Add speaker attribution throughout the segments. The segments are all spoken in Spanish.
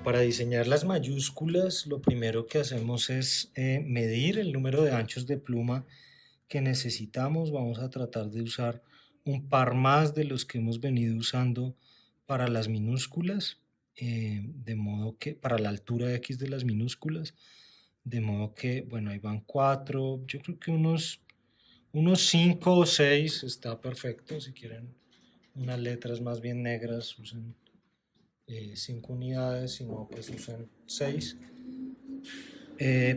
Speaker 1: Bueno, para diseñar las mayúsculas, lo primero que hacemos es medir el número de anchos de pluma que necesitamos. Vamos a tratar de usar un par más de los que hemos venido usando para las minúsculas, de modo que para la altura X de las minúsculas, de modo que, bueno, ahí van cuatro, yo creo que unos cinco o seis está perfecto. Si quieren unas letras más bien negras, usen 5 unidades, si no, pues usen 6.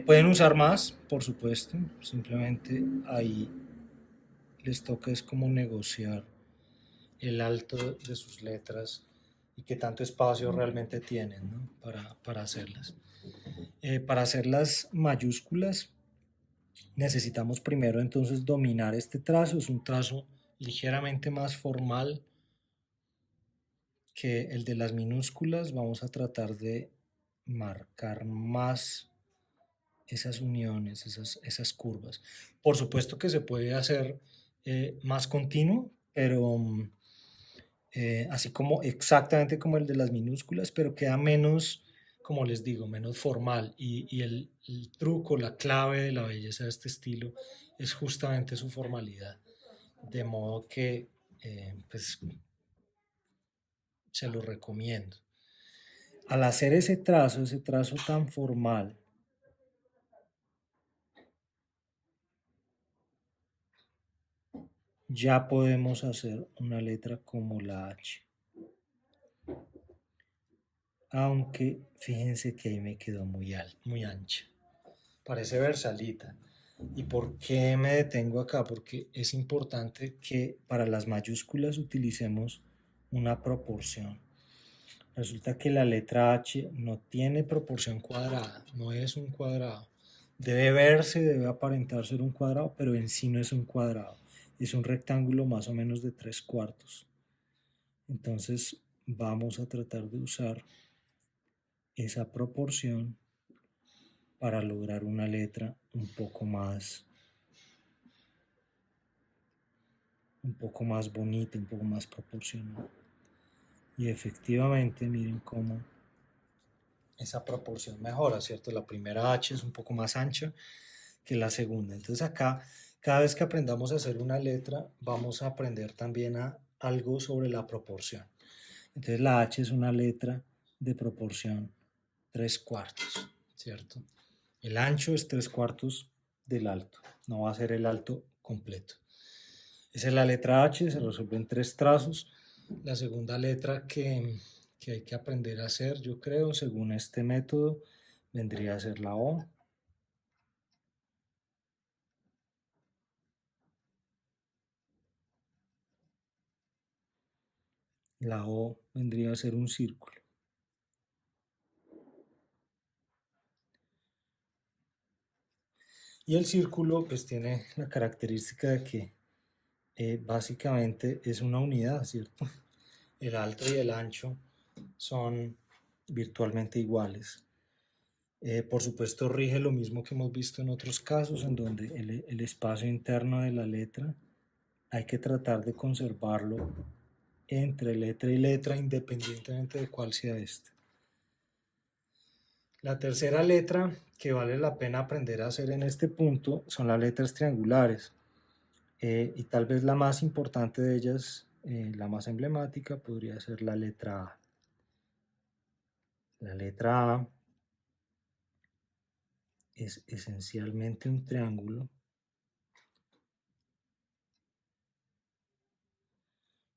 Speaker 1: Pueden usar más, por supuesto, simplemente ahí les toca es como negociar el alto de sus letras y qué tanto espacio realmente tienen, ¿no? para hacerlas. Para hacer las mayúsculas necesitamos primero entonces dominar este trazo. Es un trazo ligeramente más formal que el de las minúsculas. Vamos a tratar de marcar más esas uniones, esas curvas. Por supuesto que se puede hacer más continuo, pero así como exactamente como el de las minúsculas, pero queda menos, como les digo, menos formal. Y el truco, la clave de la belleza de este estilo es justamente su formalidad. De modo que, pues, se lo recomiendo. Al hacer ese trazo tan formal, ya podemos hacer una letra como la H. Aunque fíjense que ahí me quedó muy ancha. Parece versalita. ¿Y por qué me detengo acá? Porque es importante que para las mayúsculas utilicemos una proporción. Resulta que la letra H no tiene proporción cuadrada, no es un cuadrado. Debe verse, debe aparentar ser un cuadrado, pero en sí no es un cuadrado. Es un rectángulo más o menos de 3/4. Entonces vamos a tratar de usar esa proporción para lograr una letra un poco más bonita, un poco más proporcional. Y efectivamente, miren cómo esa proporción mejora, ¿cierto? La primera H es un poco más ancha que la segunda. Entonces acá, cada vez que aprendamos a hacer una letra, vamos a aprender también algo sobre la proporción. Entonces la H es una letra de proporción 3/4, ¿cierto? El ancho es 3/4 del alto, no va a ser el alto completo. Esa es la letra H, se resuelve en 3 trazos. La segunda letra que hay que aprender a hacer, yo creo, según este método, vendría a ser la O. La O vendría a ser un círculo. Y el círculo pues tiene la característica de que básicamente es una unidad, ¿cierto? El alto y el ancho son virtualmente iguales. Por supuesto rige lo mismo que hemos visto en otros casos, en donde el espacio interno de la letra hay que tratar de conservarlo entre letra y letra, independientemente de cuál sea esta. La tercera letra que vale la pena aprender a hacer en este punto son las letras triangulares. Y tal vez la más importante de ellas, la más emblemática, podría ser la letra A. La letra A es esencialmente un triángulo.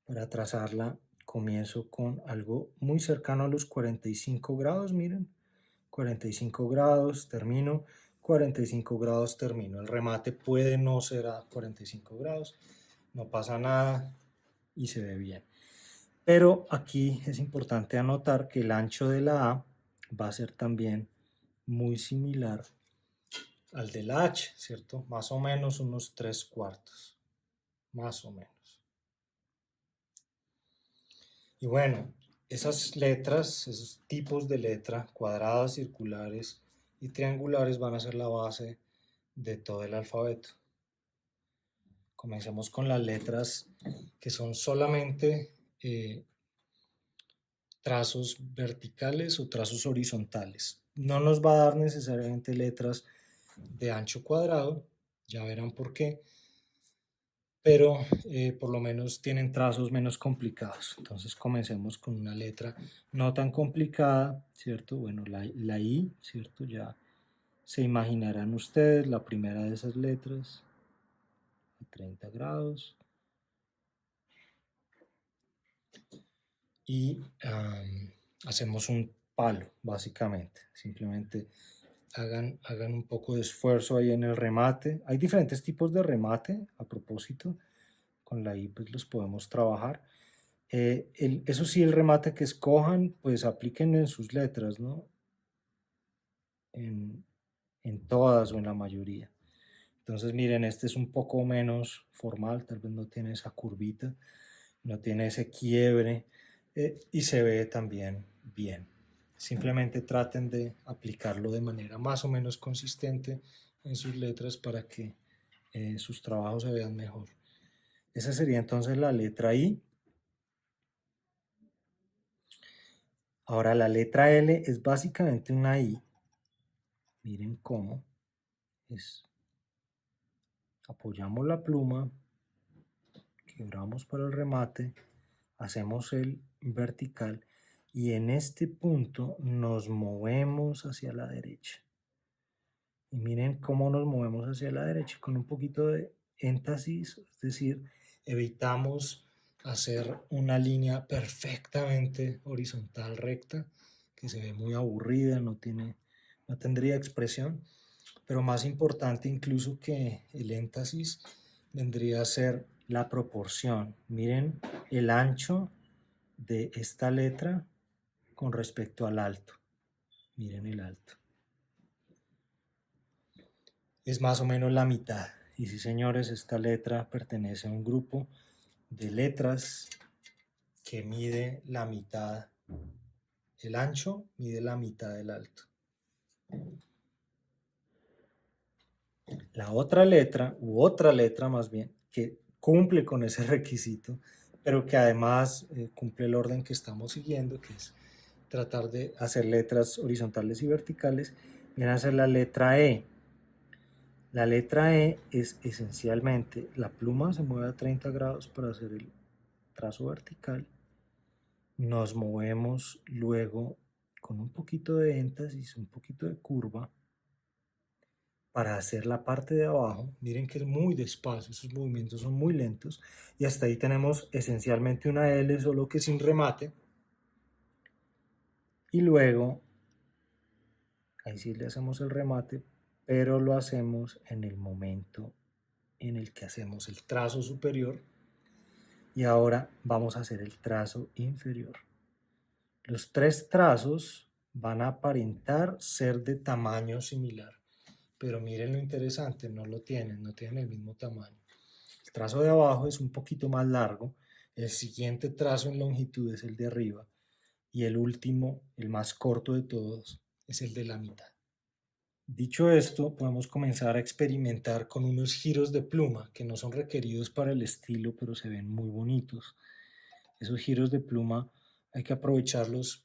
Speaker 1: Para trazarla comienzo con algo muy cercano a los 45 grados, miren. 45 grados, termino. 45 grados, termino. El remate puede no ser a 45 grados, no pasa nada y se ve bien. Pero aquí es importante anotar que el ancho de la A va a ser también muy similar al de la H, ¿cierto? Más o menos unos 3/4, más o menos. Y bueno, esas letras, esos tipos de letra, cuadradas, circulares y triangulares, van a ser la base de todo el alfabeto. Comencemos con las letras que son solamente trazos verticales o trazos horizontales. No nos va a dar necesariamente letras de ancho cuadrado, ya verán por qué, pero por lo menos tienen trazos menos complicados. Entonces comencemos con una letra no tan complicada, ¿cierto? Bueno, la I, ¿cierto? Ya se imaginarán ustedes la primera de esas letras a 30 grados. Y hacemos un palo, básicamente. Simplemente hagan un poco de esfuerzo ahí en el remate. Hay diferentes tipos de remate, a propósito. Con la I pues los podemos trabajar. Eso sí, el remate que escojan, pues aplíquenlo en sus letras, ¿no? En, en todas o en la mayoría. Entonces, miren, este es un poco menos formal, tal vez no tiene esa curvita, no tiene ese quiebre y se ve también bien. Simplemente traten de aplicarlo de manera más o menos consistente en sus letras para que sus trabajos se vean mejor. Esa sería entonces la letra I. Ahora la letra L es básicamente una I. Miren cómo es. Apoyamos la pluma, quebramos para el remate, hacemos el vertical y en este punto nos movemos hacia la derecha. Y miren cómo nos movemos hacia la derecha con un poquito de énfasis, es decir, evitamos hacer una línea perfectamente horizontal recta que se ve muy aburrida, no tendría expresión, pero más importante incluso que el énfasis vendría a ser la proporción. Miren el ancho de esta letra con respecto al alto. Miren el alto. Es más o menos la mitad. Y sí, señores, esta letra pertenece a un grupo de letras que mide la mitad. El ancho mide la mitad del alto. La otra letra más bien, que cumple con ese requisito, pero que además cumple el orden que estamos siguiendo, que es tratar de hacer letras horizontales y verticales, viene a ser la letra E. La letra E es esencialmente, la pluma se mueve a 30 grados para hacer el trazo vertical. Nos movemos luego con un poquito de énfasis, un poquito de curva, para hacer la parte de abajo. Miren que es muy despacio, esos movimientos son muy lentos. Y hasta ahí tenemos esencialmente una L, solo que sin remate. Y luego, ahí sí le hacemos el remate, pero lo hacemos en el momento en el que hacemos el trazo superior. Y ahora vamos a hacer el trazo inferior. Los tres trazos van a aparentar ser de tamaño similar, pero miren lo interesante, no tienen el mismo tamaño. El trazo de abajo es un poquito más largo, el siguiente trazo en longitud es el de arriba y el último, el más corto de todos, es el de la mitad. Dicho esto, podemos comenzar a experimentar con unos giros de pluma que no son requeridos para el estilo, pero se ven muy bonitos. Esos giros de pluma hay que aprovecharlos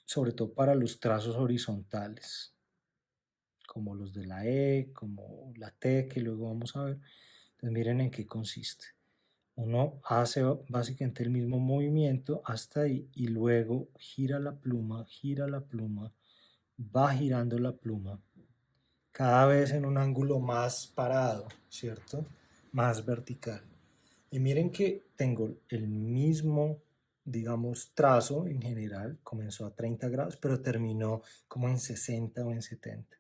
Speaker 1: sobre todo para los trazos horizontales, como los de la E, como la T, que luego vamos a ver. Entonces miren en qué consiste. Uno hace básicamente el mismo movimiento hasta ahí y luego gira la pluma, va girando la pluma, cada vez en un ángulo más parado, ¿cierto? Más vertical. Y miren que tengo el mismo, digamos, trazo en general, comenzó a 30 grados, pero terminó como en 60 o en 70.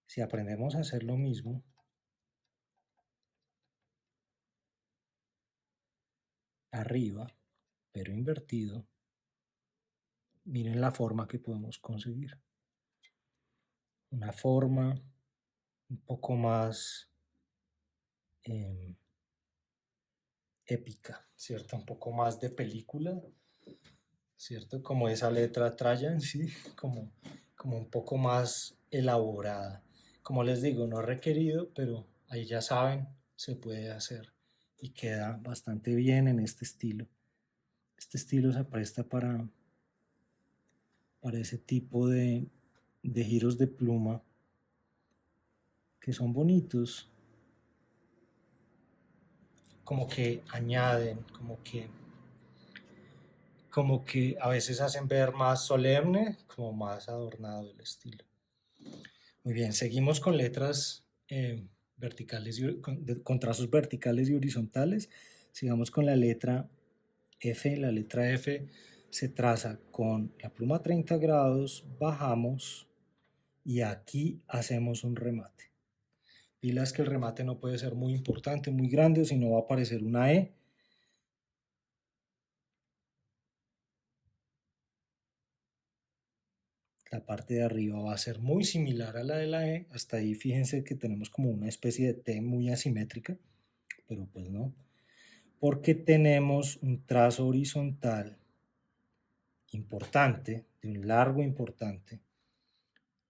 Speaker 1: Si aprendemos a hacer lo mismo, arriba, pero invertido, miren la forma que podemos conseguir. Una forma un poco más épica, ¿cierto? Un poco más de película, ¿cierto? Como esa letra Trajan, sí, como un poco más elaborada. Como les digo, no requerido, pero ahí ya saben, se puede hacer y queda bastante bien en este estilo. Este estilo se presta para para ese tipo de giros de pluma que son bonitos, como que añaden, como que a veces hacen ver más solemne, como más adornado el estilo. Muy bien, seguimos con letras verticales con trazos verticales y horizontales. Sigamos con la letra F. La letra F se traza con la pluma 30 grados, bajamos y aquí hacemos un remate. Pilas que el remate no puede ser muy importante, muy grande, si no va a aparecer una E. La parte de arriba va a ser muy similar a la de la E. Hasta ahí fíjense que tenemos como una especie de T muy asimétrica, pero pues no. Porque tenemos un trazo horizontal importante, de un largo importante,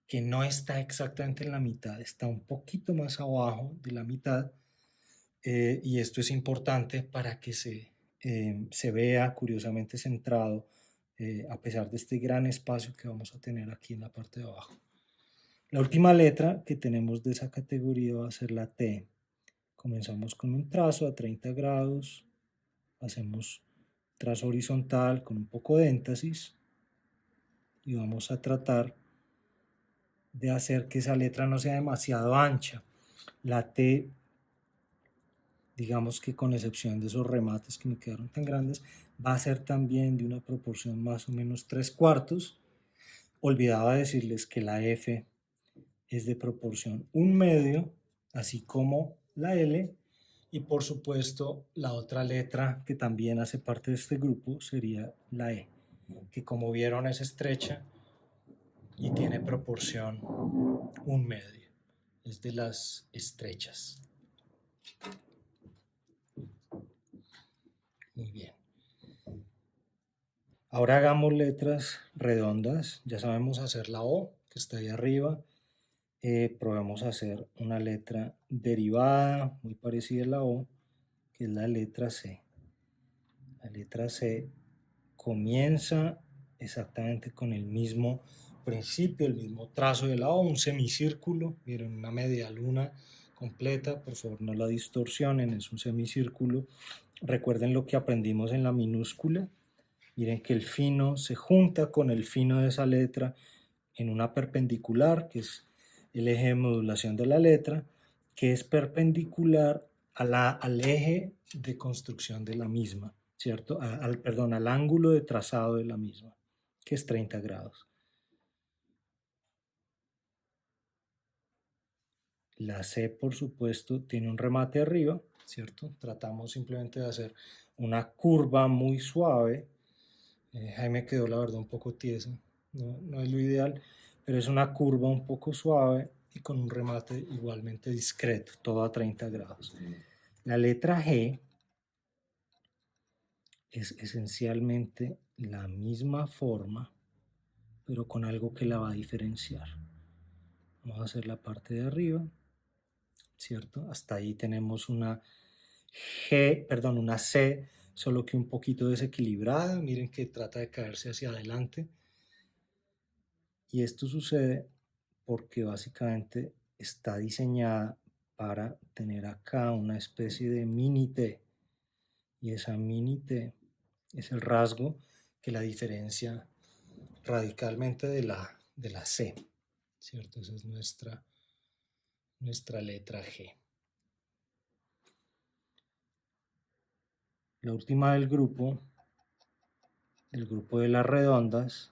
Speaker 1: que no está exactamente en la mitad, está un poquito más abajo de la mitad, y esto es importante para que se vea curiosamente centrado, a pesar de este gran espacio que vamos a tener aquí en la parte de abajo. La última letra que tenemos de esa categoría va a ser la T. Comenzamos con un trazo a 30 grados, hacemos trazo horizontal con un poco de énfasis y vamos a tratar de hacer que esa letra no sea demasiado ancha. La T, digamos que con excepción de esos remates que me quedaron tan grandes, va a ser también de una proporción más o menos 3/4. Olvidaba decirles que la F es de proporción 1/2, así como la L, y por supuesto la otra letra que también hace parte de este grupo sería la E, que como vieron es estrecha y tiene proporción 1/2, es de las estrechas. Muy bien. Ahora hagamos letras redondas. Ya sabemos hacer la O, que está ahí arriba. Probemos a hacer una letra derivada, muy parecida a la O, que es la letra C. La letra C comienza exactamente con el mismo principio, el mismo trazo de la O, un semicírculo. Miren, una media luna completa, por favor no la distorsionen, es un semicírculo. Recuerden lo que aprendimos en la minúscula. Miren que el fino se junta con el fino de esa letra en una perpendicular, que es el eje de modulación de la letra, que es perpendicular al eje de construcción de la misma, ¿cierto? Al ángulo de trazado de la misma, que es 30 grados. La C, por supuesto, tiene un remate arriba, ¿cierto? Tratamos simplemente de hacer una curva muy suave. Jaime quedó, la verdad, un poco tiesa, no es lo ideal, pero es una curva un poco suave y con un remate igualmente discreto, todo a 30 grados. La letra G es esencialmente la misma forma, pero con algo que la va a diferenciar. Vamos a hacer la parte de arriba, ¿cierto? Hasta ahí tenemos una una C, solo que un poquito desequilibrada. Miren que trata de caerse hacia adelante. Y esto sucede porque básicamente está diseñada para tener acá una especie de mini T. Y esa mini T es el rasgo que la diferencia radicalmente de la C, ¿cierto? Esa es nuestra letra G. La última del grupo, el grupo de las redondas,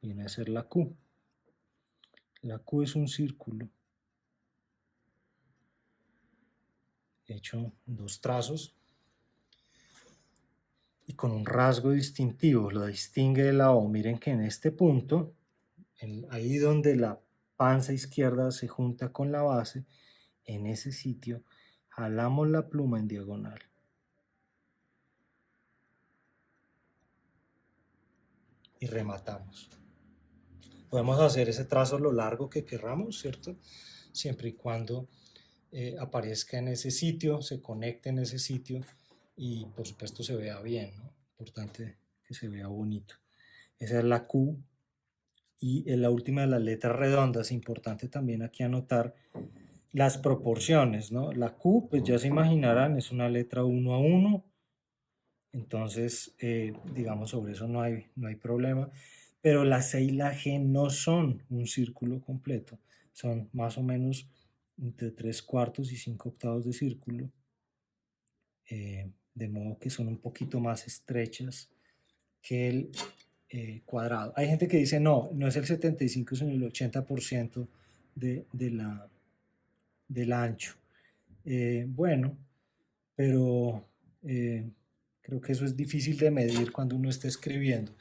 Speaker 1: viene a ser la Q. La Q es un círculo hecho en dos trazos y con un rasgo distintivo, lo distingue de la O. Miren que en este punto, ahí donde la panza izquierda se junta con la base, en ese sitio jalamos la pluma en diagonal. Y rematamos. Podemos hacer ese trazo lo largo que querramos, ¿cierto? Siempre y cuando aparezca en ese sitio, se conecte en ese sitio y por supuesto se vea bien, ¿no? Importante que se vea bonito. Esa es la Q. Y en la última de las letras redondas, importante también aquí anotar las proporciones, ¿no? La Q, pues ya se imaginarán, es una letra 1 a 1, entonces, digamos, sobre eso no hay problema. Pero la C y la G no son un círculo completo, son más o menos entre 3/4 y 5/8 de círculo, de modo que son un poquito más estrechas que el cuadrado. Hay gente que dice, no, no es el 75, sino el 80% del ancho. Bueno, pero creo que eso es difícil de medir cuando uno está escribiendo.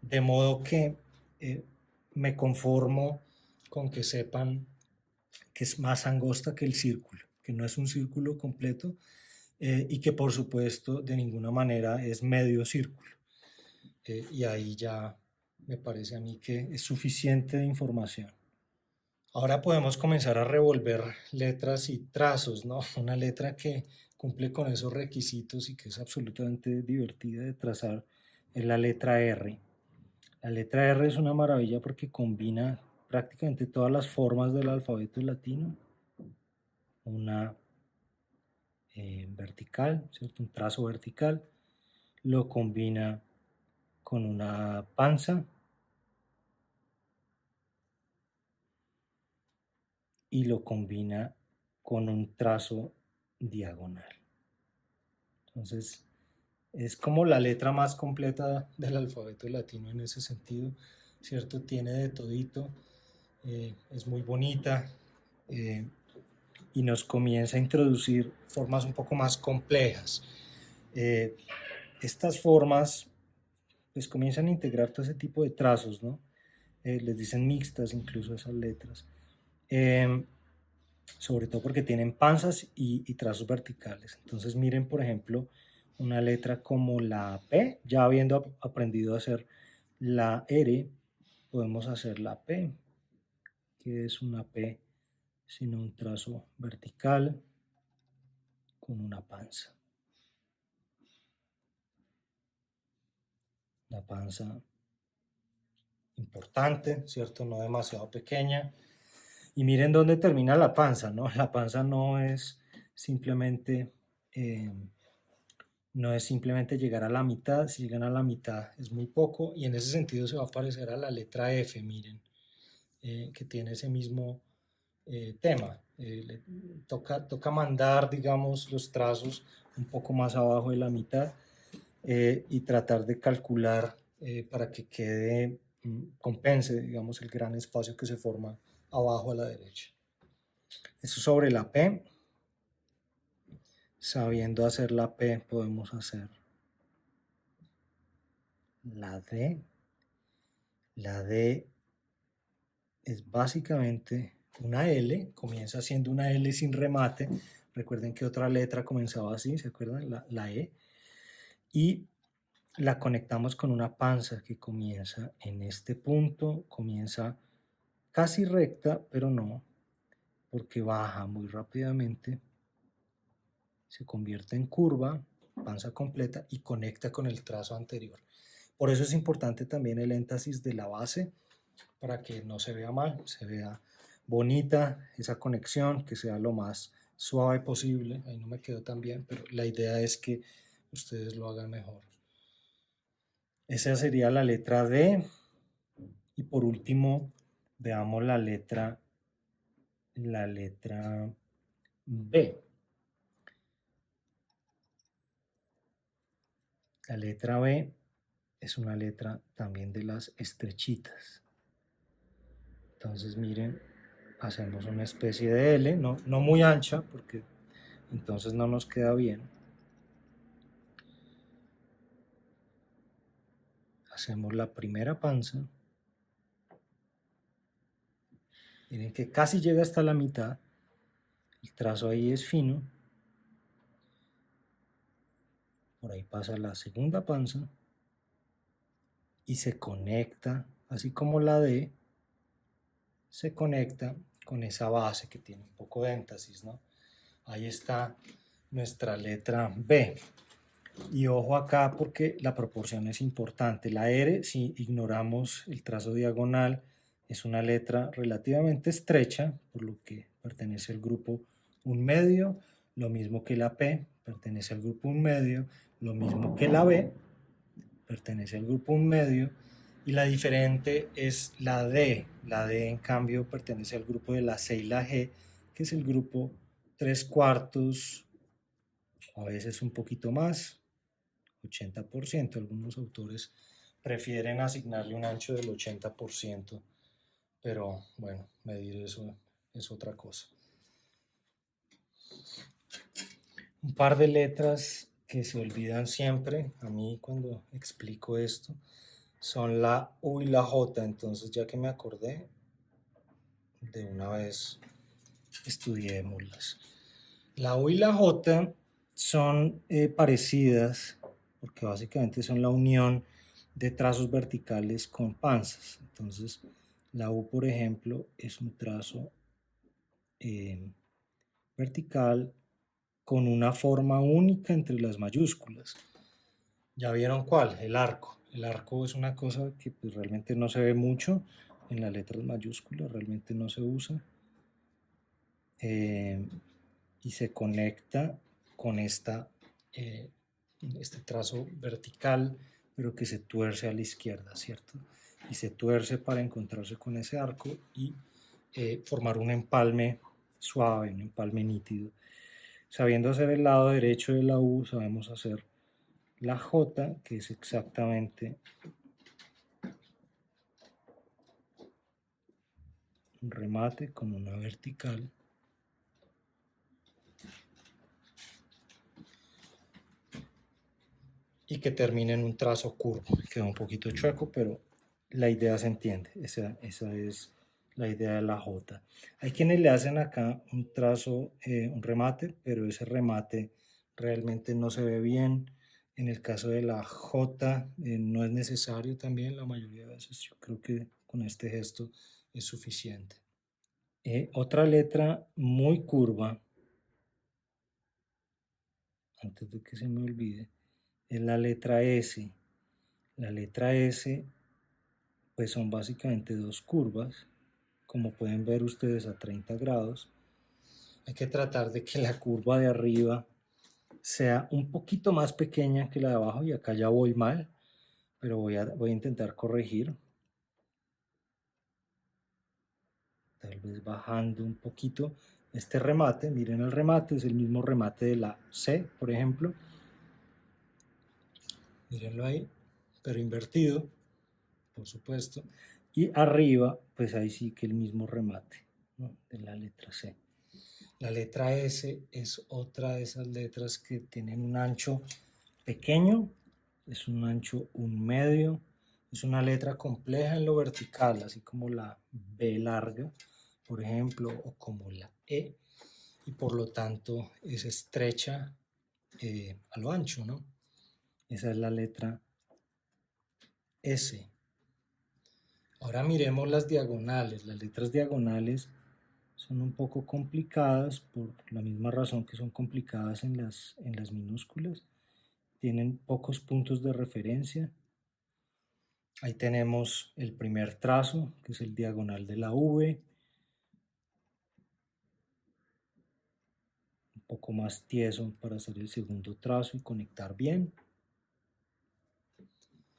Speaker 1: De modo que me conformo con que sepan que es más angosta que el círculo, que no es un círculo completo y que por supuesto de ninguna manera es medio círculo. Y ahí ya me parece a mí que es suficiente de información. Ahora podemos comenzar a revolver letras y trazos, ¿no? Una letra que cumple con esos requisitos y que es absolutamente divertida de trazar es la letra R. La letra R es una maravilla porque combina prácticamente todas las formas del alfabeto latino. Una vertical, ¿cierto? Un trazo vertical. Lo combina con una panza y lo combina con un trazo diagonal. Entonces, es como la letra más completa del alfabeto latino en ese sentido, ¿cierto? Tiene de todito, es muy bonita y nos comienza a introducir formas un poco más complejas. Estas formas pues comienzan a integrar todo ese tipo de trazos, ¿no? Les dicen mixtas incluso esas letras. Sobre todo porque tienen panzas y trazos verticales. Entonces miren, por ejemplo, una letra como la P, ya habiendo aprendido a hacer la R, podemos hacer la P, que es una P sin un trazo vertical con una panza. Una panza importante, ¿cierto? No demasiado pequeña. Y miren dónde termina la panza, ¿no? La panza no es simplemente no es simplemente llegar a la mitad, si llegan a la mitad es muy poco y en ese sentido se va a parecer a la letra F, miren, que tiene ese mismo tema. Toca mandar, digamos, los trazos un poco más abajo de la mitad y tratar de calcular para que quede, compense, digamos, el gran espacio que se forma abajo a la derecha. Eso sobre la P. Sabiendo hacer la P podemos hacer la D. La D es básicamente una L, comienza siendo una L sin remate. Recuerden que otra letra comenzaba así, ¿se acuerdan? La E. Y la conectamos con una panza que comienza en este punto, comienza casi recta, pero no, porque baja muy rápidamente, se convierte en curva, panza completa y conecta con el trazo anterior. Por eso es importante también el énfasis de la base, para que no se vea mal, se vea bonita esa conexión, que sea lo más suave posible. Ahí no me quedó tan bien, pero la idea es que ustedes lo hagan mejor. Esa sería la letra D. Y por último, veamos la letra B. La letra B es una letra también de las estrechitas. Entonces miren, hacemos una especie de L, no muy ancha porque entonces no nos queda bien. Hacemos la primera panza. Miren que casi llega hasta la mitad. El trazo ahí es fino. Por ahí pasa la segunda panza. Y se conecta, así como la D, se conecta con esa base que tiene un poco de énfasis, ¿no? Ahí está nuestra letra B. Y ojo acá porque la proporción es importante. La R, si ignoramos el trazo diagonal, Es una letra relativamente estrecha, por lo que pertenece al grupo 1/2, lo mismo que la P, pertenece al grupo 1/2, lo mismo que la B, pertenece al grupo 1/2, y la diferente es la D. La D, en cambio, pertenece al grupo de la C y la G, que es el grupo 3/4, a veces un poquito más, 80%. Algunos autores prefieren asignarle un ancho del 80%, pero bueno, medir eso es otra cosa. Un par de letras que se olvidan siempre, a mí cuando explico esto, son la U y la J. Entonces, ya que me acordé, de una vez estudiémoslas. La U y la J son parecidas porque básicamente son la unión de trazos verticales con panzas. Entonces, la U, por ejemplo, es un trazo vertical con una forma única entre las mayúsculas. ¿Ya vieron cuál? El arco. El arco es una cosa que pues, realmente no se ve mucho en las letras mayúsculas, realmente no se usa. Y se conecta con este trazo vertical, pero que se tuerce a la izquierda, ¿cierto? Y se tuerce para encontrarse con ese arco y formar un empalme suave, un empalme nítido. Sabiendo hacer el lado derecho de la U, sabemos hacer la J, que es exactamente un remate con una vertical. Y que termine en un trazo curvo. Queda un poquito chueco, pero la idea se entiende. Esa es la idea de la J. Hay quienes le hacen acá un trazo, un remate, pero ese remate realmente no se ve bien. En el caso de la J no es necesario también, la mayoría de veces yo creo que con este gesto es suficiente. Otra letra muy curva, antes de que se me olvide, es la letra S. La letra S pues son básicamente dos curvas, como pueden ver ustedes a 30 grados. Hay que tratar de que la curva de arriba sea un poquito más pequeña que la de abajo, y acá ya voy mal, pero voy a intentar corregir. Tal vez bajando un poquito este remate. Miren, el remate es el mismo remate de la C, por ejemplo. Mírenlo ahí, pero invertido, por supuesto. Y arriba, pues ahí sí que el mismo remate, ¿no?, de la letra C. La letra S es otra de esas letras que tienen un ancho pequeño, es un ancho 1/2, es una letra compleja en lo vertical, así como la B larga, por ejemplo, o como la E, y por lo tanto es estrecha a lo ancho, ¿no? Esa es la letra S. Ahora miremos las diagonales. Las letras diagonales son un poco complicadas por la misma razón que son complicadas en las minúsculas. Tienen pocos puntos de referencia. Ahí tenemos el primer trazo, que es el diagonal de la V. Un poco más tieso para hacer el segundo trazo y conectar bien.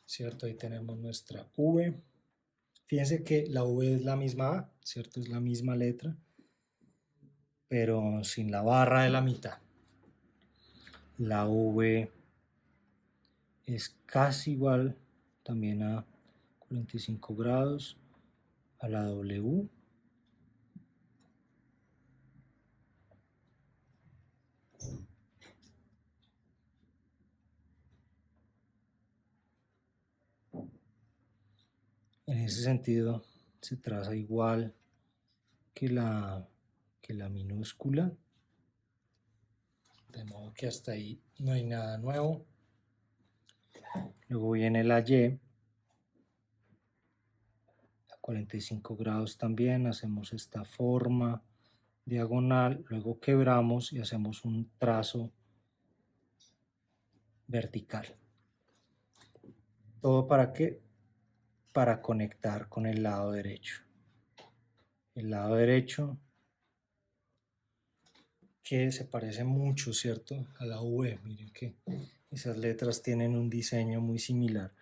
Speaker 1: ¿Cierto? Ahí tenemos nuestra V. Fíjense que la V es la misma A, ¿cierto? Es la misma letra, pero sin la barra de la mitad. La V es casi igual también a 45 grados a la W. En ese sentido se traza igual que la minúscula, de modo que hasta ahí no hay nada nuevo. Luego viene la Y, a 45 grados también, hacemos esta forma diagonal, luego quebramos y hacemos un trazo vertical. ¿Todo para qué? Para conectar con el lado derecho. el lado derecho, que se parece mucho, ¿cierto?, a la V. Miren que esas letras tienen un diseño muy similar.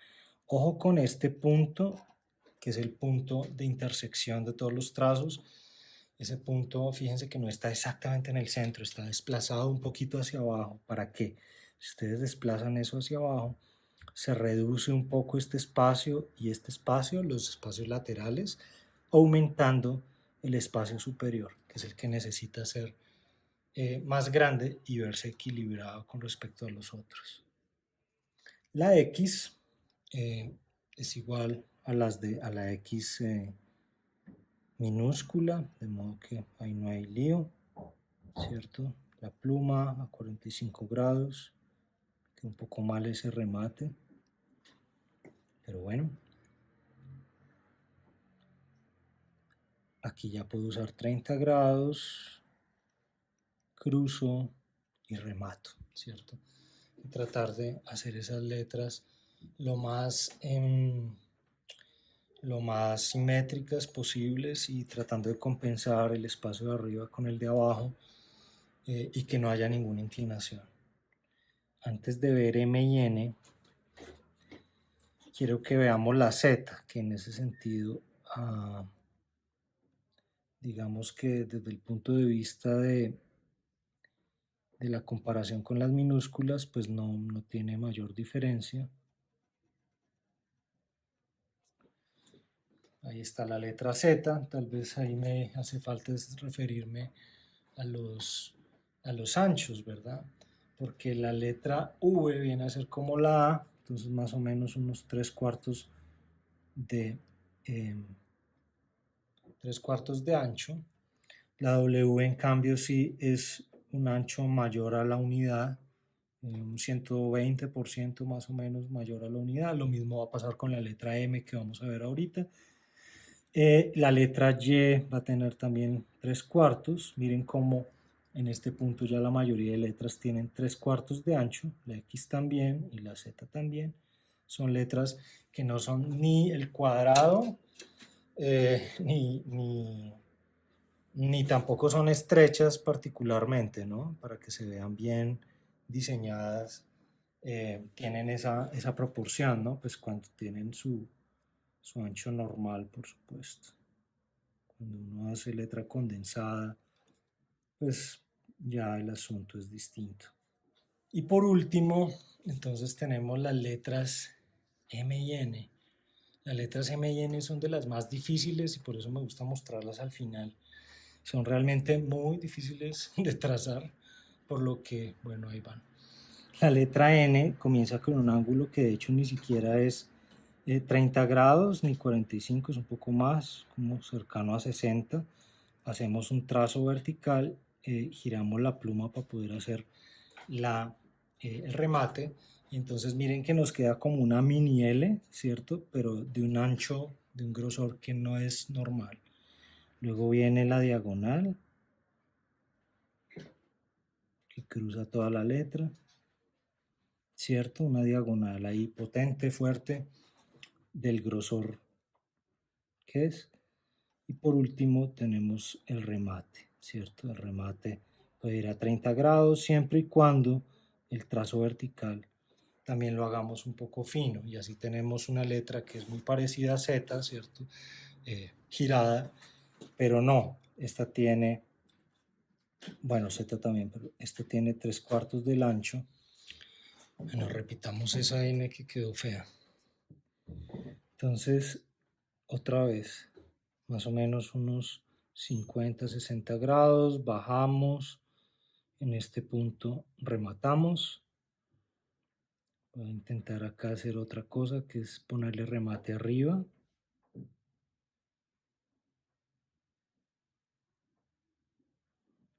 Speaker 1: Ojo con este punto, que es el punto de intersección de todos los trazos. Ese punto, fíjense que no está exactamente en el centro, está desplazado un poquito hacia abajo. ¿Para qué? Si ustedes desplazan eso hacia abajo, se reduce un poco este espacio y este espacio, los espacios laterales, aumentando el espacio superior, que es el que necesita ser más grande y verse equilibrado con respecto a los otros. La X es igual a la X minúscula, de modo que ahí no hay lío, ¿cierto? La pluma a 45 grados, que un poco mal ese remate, pero bueno. Aquí ya puedo usar 30 grados, cruzo y remato, ¿cierto? Y tratar de hacer esas letras lo más simétricas posibles y tratando de compensar el espacio de arriba con el de abajo y que no haya ninguna inclinación. Antes de ver M y N, quiero que veamos la Z, que en ese sentido, digamos que desde el punto de vista de la comparación con las minúsculas, pues no tiene mayor diferencia. Ahí está la letra Z, tal vez ahí me hace falta referirme a los anchos, ¿verdad? Porque la letra V viene a ser como la A, entonces más o menos unos 3/4 de 3/4 de ancho. La W en cambio sí es un ancho mayor a la unidad, un 120% más o menos mayor a la unidad. Lo mismo va a pasar con la letra M que vamos a ver ahorita. La letra Y va a tener también 3/4. Miren cómo en este punto ya la mayoría de letras tienen 3/4 de ancho, la X también y la Z también. Son letras que no son ni el cuadrado ni tampoco son estrechas particularmente, ¿no? Para que se vean bien diseñadas, tienen esa proporción, ¿no? Pues cuando tienen su ancho normal, por supuesto. Cuando uno hace letra condensada, pues ya el asunto es distinto. Y por último, entonces tenemos las letras M y N. Las letras M y N son de las más difíciles y por eso me gusta mostrarlas al final. Son realmente muy difíciles de trazar, por lo que, bueno, ahí van. La letra N comienza con un ángulo que de hecho ni siquiera es 30 grados ni 45, es un poco más, como cercano a 60. Hacemos un trazo vertical, giramos la pluma para poder hacer el remate. Y entonces miren que nos queda como una mini L, ¿cierto? Pero de un ancho, de un grosor que no es normal. Luego viene la diagonal, que cruza toda la letra, ¿cierto? Una diagonal ahí potente, fuerte, del grosor que es. Y por último tenemos el remate, ¿cierto? El remate puede ir a 30 grados siempre y cuando el trazo vertical también lo hagamos un poco fino. Y así tenemos una letra que es muy parecida a Z, ¿cierto? Girada, pero no, esta tiene, bueno, Z también, pero esta tiene 3/4 del ancho. Bueno, repitamos esa N que quedó fea. Entonces, otra vez, más o menos unos 50, 60 grados, bajamos, en este punto rematamos. Voy a intentar acá hacer otra cosa que es ponerle remate arriba.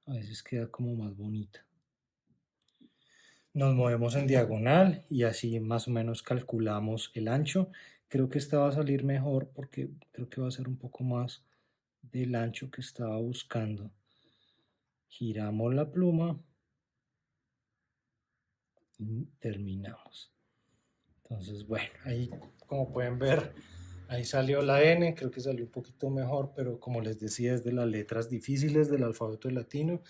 Speaker 1: A veces queda como más bonita. Nos movemos en diagonal y así más o menos calculamos el ancho. Creo que esta va a salir mejor porque creo que va a ser un poco más del ancho que estaba buscando. Giramos la pluma y terminamos. Entonces, bueno, ahí como pueden ver, Ahí salió la N, creo que salió un poquito mejor, pero como les decía, es de las letras difíciles del alfabeto latino.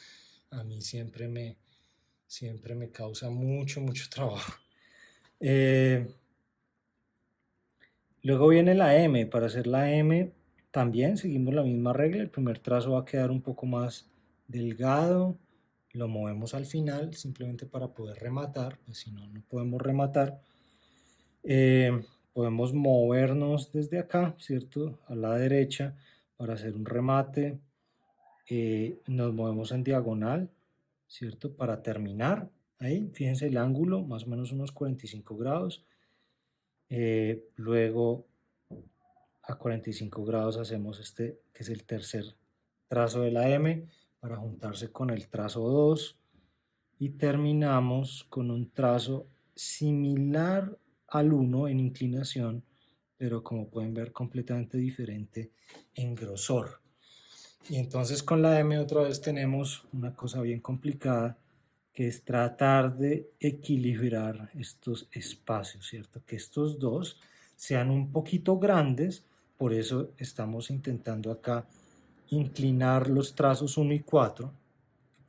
Speaker 1: A mí siempre me causa mucho trabajo. Luego viene la M. Para hacer la M también seguimos la misma regla. El primer trazo va a quedar un poco más delgado. Lo movemos al final simplemente para poder rematar, pues si no, no podemos rematar. Podemos movernos desde acá, ¿cierto? A la derecha para hacer un remate. Nos movemos en diagonal, ¿cierto? Para terminar. Ahí, fíjense el ángulo, más o menos unos 45 grados. Luego a 45 grados hacemos este, que es el tercer trazo de la M, para juntarse con el trazo 2. Y terminamos con un trazo similar al 1 en inclinación, pero como pueden ver completamente diferente en grosor. Y entonces con la M otra vez tenemos una cosa bien complicada, que es tratar de equilibrar estos espacios, ¿cierto? Que estos dos sean un poquito grandes, por eso estamos intentando acá inclinar los trazos 1 y 4.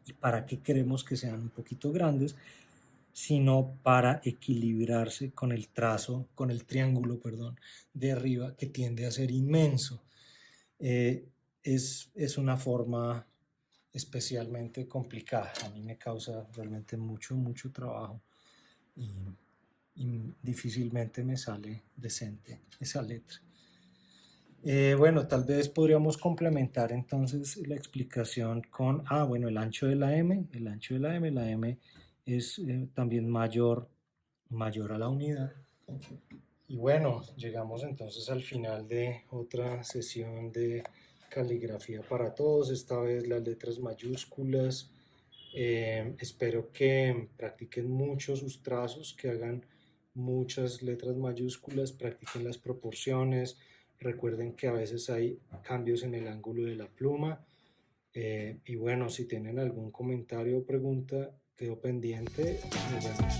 Speaker 1: ¿Y para qué queremos que sean un poquito grandes? Sino para equilibrarse con el trazo, con el triángulo, perdón, de arriba, que tiende a ser inmenso. Es una forma especialmente complicada. A mí me causa realmente mucho trabajo y difícilmente me sale decente esa letra. Bueno, tal vez podríamos complementar entonces la explicación con, bueno, el ancho de la M. El ancho de la M es también mayor a la unidad. Y bueno, llegamos entonces al final de otra sesión de caligrafía para todos, esta vez las letras mayúsculas. Espero que practiquen mucho sus trazos, que hagan muchas letras mayúsculas, practiquen las proporciones, recuerden que a veces hay cambios en el ángulo de la pluma. Y bueno, si tienen algún comentario o pregunta, quedo pendiente. Nos vemos.